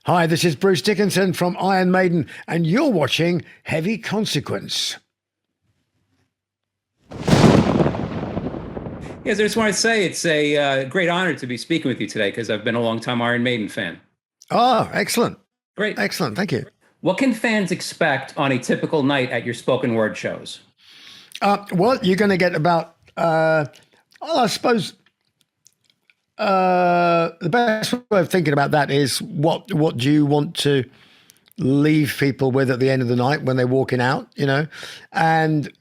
Hi, this is Bruce Dickinson from Iron Maiden, and you're watching Heavy Consequence. Yes, I just want to say it's a great honor to be speaking with you today because I've been a long-time Iron Maiden fan. Oh, excellent. Great. Excellent. Thank you. What can fans expect on a typical night at your spoken word shows? Well, you're going to get about, well, I suppose the best way of thinking about that is what do you want to leave people with at the end of the night when they're walking out, And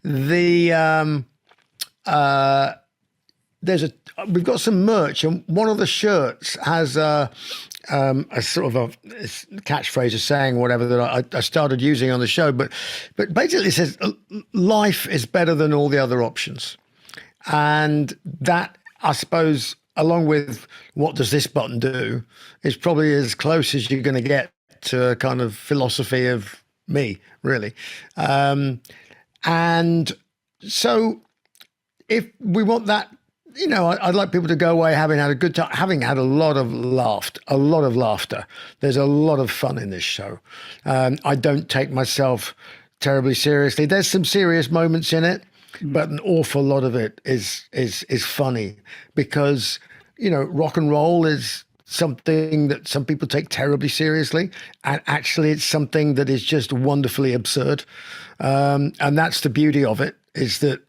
the we've got some merch, and one of the shirts has a sort of a catchphrase, a saying, whatever, that I started using on the show, but basically it says life is better than all the other options, and that, I suppose, along with what does this button do, is probably as close as you're going to get to a kind of philosophy of me, really. And so if we want that, I'd like people to go away having had a good time, having had a lot of laughter. There's a lot of fun in this show. I don't take myself terribly seriously. There's some serious moments in it, but an awful lot of it is funny because, rock and roll is something that some people take terribly seriously, and actually it's something that is just wonderfully absurd. And that's the beauty of it, is that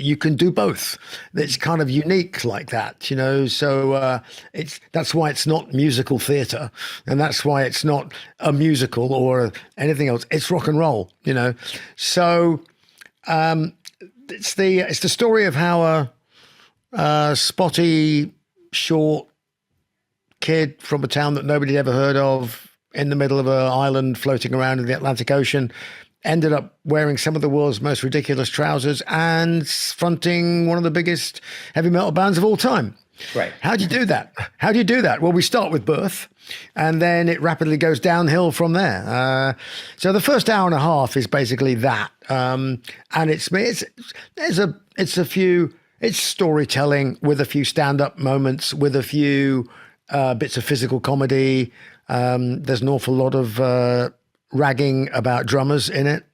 you can do both. It's kind of unique like that, so that's why it's not musical theater, and that's why it's not a musical or anything else. It's rock and roll, so it's the story of how a spotty, short kid from a town that nobody had ever heard of, in the middle of an island floating around in the Atlantic Ocean, ended up wearing some of the world's most ridiculous trousers and fronting one of the biggest heavy metal bands of all time. Right. How do you do that? Well, we start with birth, and then it rapidly goes downhill from there. So the first hour and a half is basically that, and it's storytelling with a few stand-up moments, with a few bits of physical comedy. There's an awful lot of ragging about drummers in it.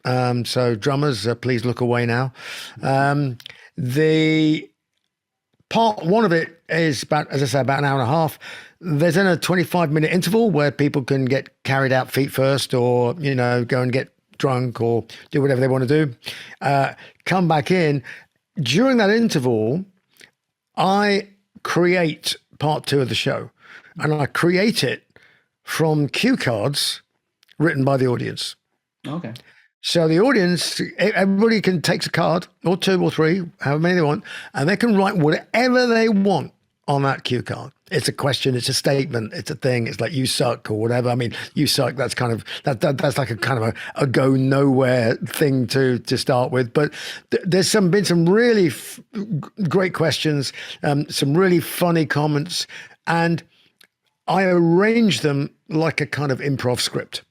So drummers, please look away now. The part one of it is about, as I say, about an hour and a half. There's then a 25-minute interval where people can get carried out feet first, or, go and get drunk or do whatever they want to do. Come back in. During that interval, I create part two of the show, and I create it from cue cards written by the audience. Okay. So the audience, everybody can take a card, or two or three, however many they want, and they can write whatever they want on that cue card. It's a question, it's a statement, it's a thing. It's like, you suck, or whatever. I mean, you suck, that's kind of, that's like a kind of a go nowhere thing to start with. But there's been some really great questions, some really funny comments, and I arrange them like a kind of improv script.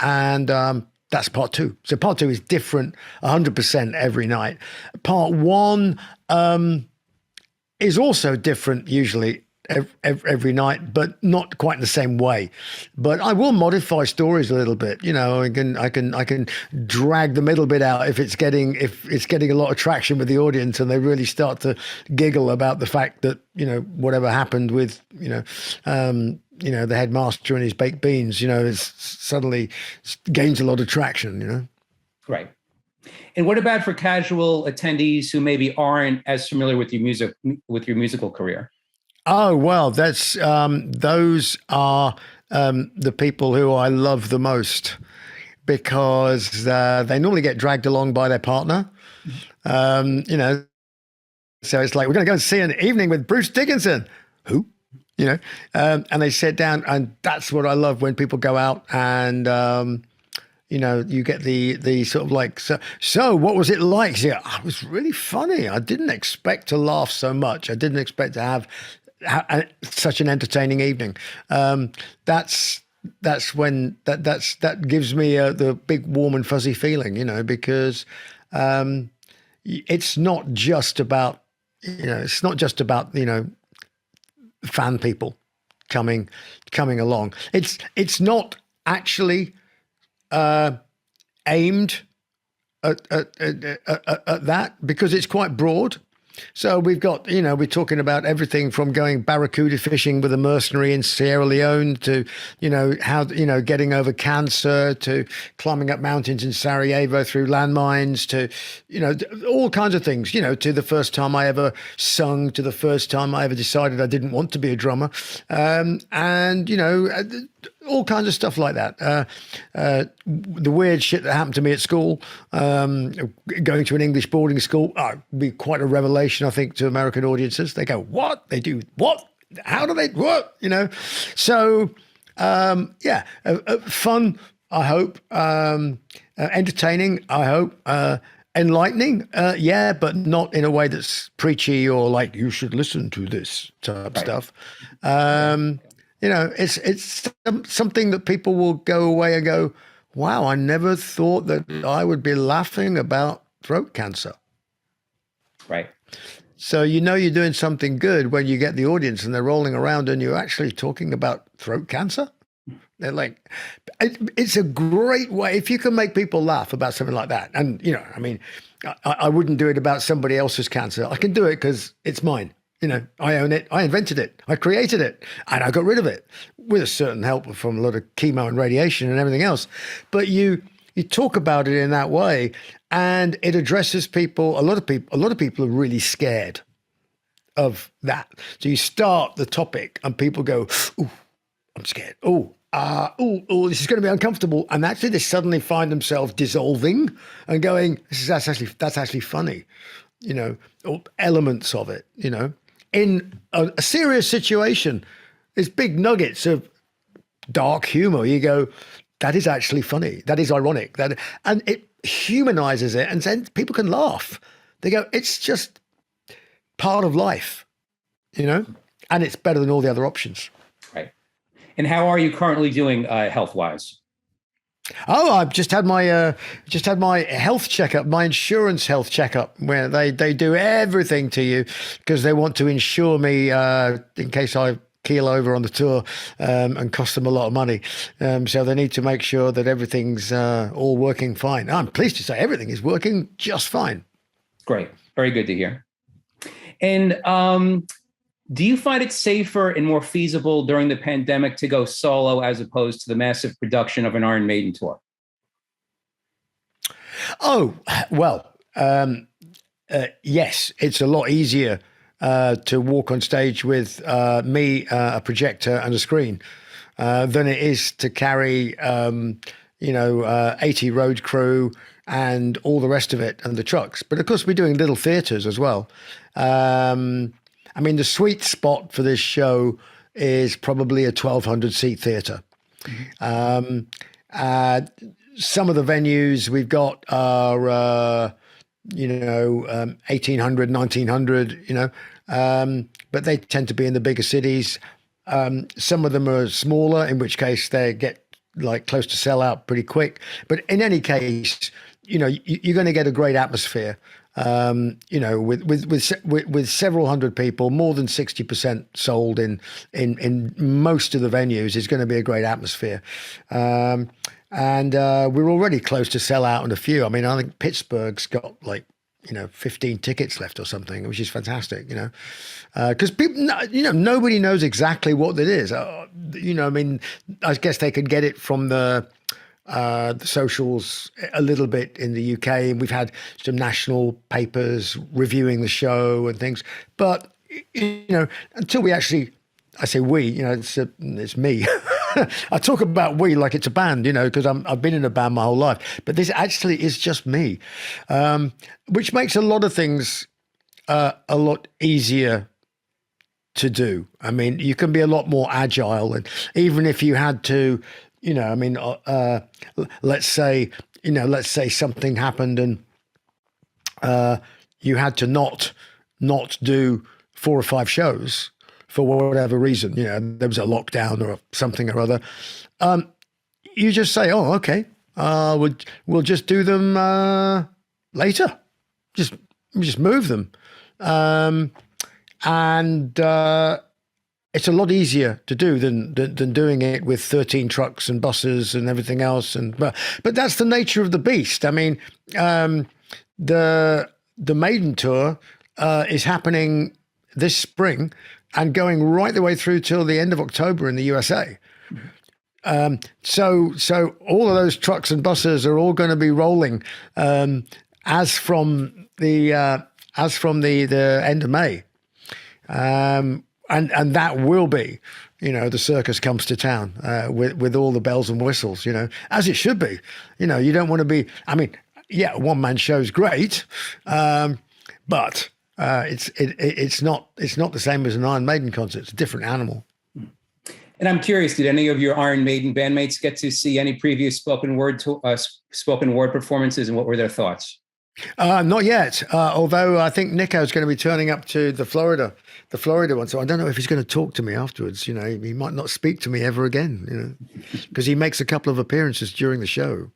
And that's part two. So part two is different 100% every night. Part one is also different usually every night, but not quite in the same way. But I will modify stories a little bit. I can drag the middle bit out if it's getting a lot of traction with the audience, and they really start to giggle about the fact that whatever happened with the headmaster and his baked beans, is suddenly gains a lot of traction. Right. And what about for casual attendees who maybe aren't as familiar with your musical career? Oh, well, those are the people who I love the most, because they normally get dragged along by their partner. So it's like, we're going to go and see an evening with Bruce Dickinson. Who? And they sit down, and that's what I love, when people go out and, you get the sort of like, so what was it like? Yeah, it was really funny. I didn't expect to laugh so much. I didn't expect to have such an entertaining evening. That's when that gives me the big warm and fuzzy feeling, because it's not just about fan people coming along. It's not actually aimed at that, because it's quite broad. So we've got, we're talking about everything from going barracuda fishing with a mercenary in Sierra Leone to, getting over cancer, to climbing up mountains in Sarajevo through landmines, to, all kinds of things, to the first time I ever sung, to the first time I ever decided I didn't want to be a drummer. All kinds of stuff like that. The weird shit that happened to me at school, going to an English boarding school, be quite a revelation, I think, to American audiences. They go, what? They do what? How do they, what? So, fun, I hope, entertaining, I hope, enlightening, but not in a way that's preachy or like, you should listen to this type stuff. It's something that people will go away and go, wow, I never thought that I would be laughing about throat cancer. Right. So you're doing something good when you get the audience and they're rolling around and you're actually talking about throat cancer. They're like, it's a great way, if you can make people laugh about something like that. And, I wouldn't do it about somebody else's cancer. I can do it because it's mine. I own it. I invented it. I created it, and I got rid of it with a certain help from a lot of chemo and radiation and everything else. But you talk about it in that way, and it addresses people. A lot of people are really scared of that. So you start the topic, and people go, "Ooh, I'm scared. Oh, this is going to be uncomfortable." And actually, they suddenly find themselves dissolving and going, "That's actually funny," or elements of it, In a serious situation, there's big nuggets of dark humor. You go, that is actually funny. That is ironic. And it humanizes it, and then people can laugh. They go, it's just part of life, and it's better than all the other options. Right. And how are you currently doing health-wise? Oh, I've just had my health checkup, my insurance health checkup, where they do everything to you because they want to insure me in case I keel over on the tour and cost them a lot of money. So they need to make sure that everything's all working fine. I'm pleased to say everything is working just fine. Great. Very good to hear. And do you find it safer and more feasible during the pandemic to go solo as opposed to the massive production of an Iron Maiden tour? Oh, well, yes, it's a lot easier to walk on stage with me, a projector and a screen than it is to carry, 80 road crew and all the rest of it and the trucks. But of course, we're doing little theatres as well. The sweet spot for this show is probably a 1,200 seat theatre. Mm-hmm. Some of the venues we've got are, 1,800, 1,900, but they tend to be in the bigger cities. Some of them are smaller, in which case they get like close to sell out pretty quick. But in any case, you're going to get a great atmosphere. With several hundred people, more than 60% sold in most of the venues, is going to be a great atmosphere. And we're already close to sell out in a few. I think Pittsburgh's got 15 tickets left or something, which is fantastic, because people, nobody knows exactly what it is. I guess they could get it from the socials a little bit in the UK, and we've had some national papers reviewing the show and things. But until we actually, I say we, it's me. I talk about we like it's a band, because I've been in a band my whole life. But this actually is just me, which makes a lot of things a lot easier to do. You can be a lot more agile, and even if you had to. Let's say something happened and you had to not do 4 or 5 shows for whatever reason. There was a lockdown or something or other. You just say, "Oh, okay, we'll just do them later. Just move them." And it's a lot easier to do than doing it with 13 trucks and buses and everything else. But that's the nature of the beast. I mean, the Maiden tour is happening this spring and going right the way through till the end of October in the USA. So all of those trucks and buses are all going to be rolling as from the end of May, and that will be, the circus comes to town with all the bells and whistles, as it should be. You don't want to be. I mean, yeah, one man show's great, but it's not the same as an Iron Maiden concert. It's a different animal. And I'm curious, did any of your Iron Maiden bandmates get to see any previous spoken word performances, and what were their thoughts? Not yet. Although I think Nico's going to be turning up to the Florida one. So I don't know if he's going to talk to me afterwards. He might not speak to me ever again, because he makes a couple of appearances during the show.